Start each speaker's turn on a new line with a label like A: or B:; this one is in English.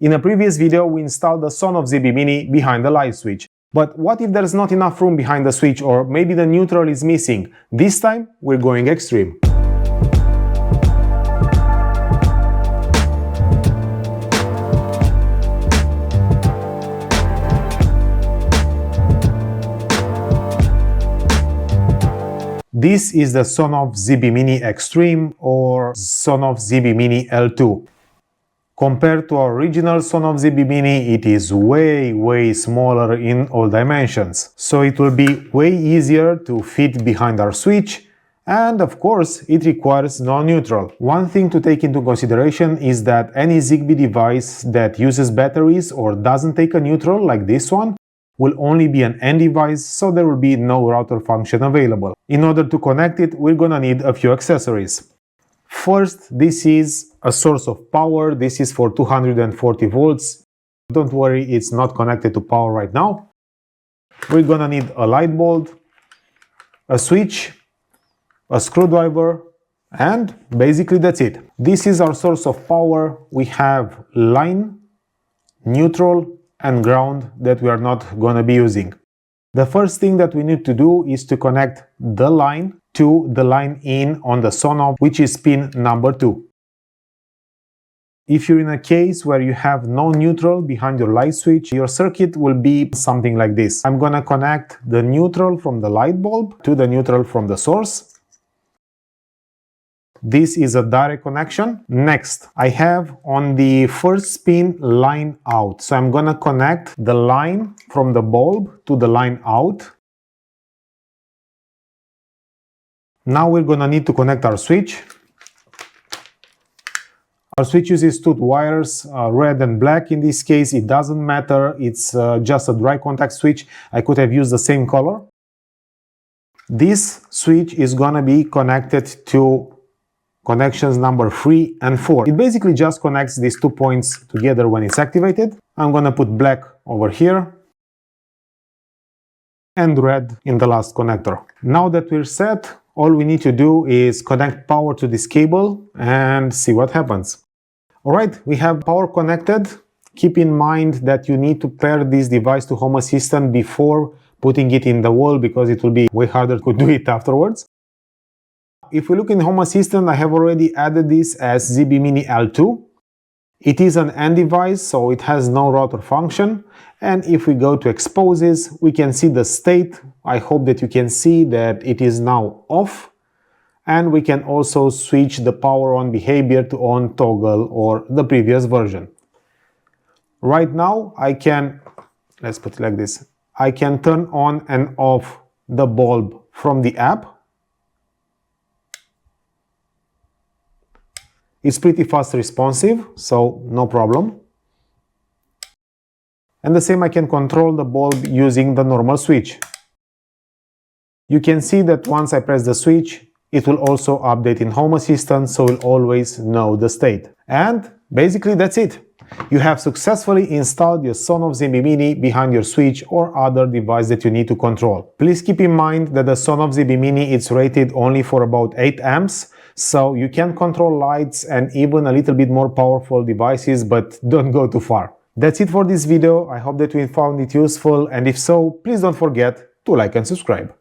A: In a previous video, we installed the Sonoff ZBmini behind the light switch. But what if there's not enough room behind the switch, or maybe the neutral is missing? This time, we're going extreme. This is the Sonoff ZBmini Extremein or Sonoff ZBmini L2. Compared to our original Sonoff ZBmini, it is way smaller in all dimensions. So it will be way easier to fit behind our switch, and of course it requires no neutral. One thing to take into consideration is that any ZigBee device that uses batteries or doesn't take a neutral like this one will only be an N device, so there will be no router function available. In order to connect it, we're gonna need a few accessories. First, this is a source of power. This is for 240 volts. Don't worry, it's not connected to power right now. We're gonna need a light bulb, a switch, a screwdriver, and basically that's it. This is our source of power. We have line, neutral, and ground that we are not going to be using. The first thing that we need to do is to connect the line to the line in on the Sonoff, which is pin number 2. If you're in a case where you have no neutral behind your light switch, your circuit will be something like this. I'm going to connect the neutral from the light bulb to the neutral from the source. This is a direct connection. Next, I have on the first pin line out. So I'm gonna connect the line from the bulb to the line out. Now we're gonna need to connect our switch. Our switch uses two wires, red and black. In this case, it doesn't matter. It's just a dry contact switch. I could have used the same color. This switch is gonna be connected to connections number 3 and 4. It basically just connects these 2 points together when it's activated. I'm gonna put black over here and red in the last connector. Now that we're set, all we need to do is connect power to this cable and see what happens. Alright, we have power connected. Keep in mind that you need to pair this device to Home Assistant before putting it in the wall, because it will be way harder to do it afterwards. If we look in Home Assistant, I have already added this as ZBmini L2. It is an N device, so it has no router function. And if we go to exposes, we can see the state. I hope that you can see that it is now off. And we can also switch the power on behavior to on toggle or the previous version. Right now, I can, let's put it like this, I can turn on and off the bulb from the app. It's pretty fast responsive, so no problem. And the same, I can control the bulb using the normal switch. You can see that once I press the switch, it will also update in Home Assistant, so we'll always know the state. And basically that's it. You have successfully installed your Sonoff ZBmini behind your switch or other device that you need to control. Please keep in mind that the Sonoff ZBmini is rated only for about 8 amps, so you can control lights and even a little bit more powerful devices, but don't go too far. That's it for this video. I hope that you found it useful, and if so, please don't forget to like and subscribe.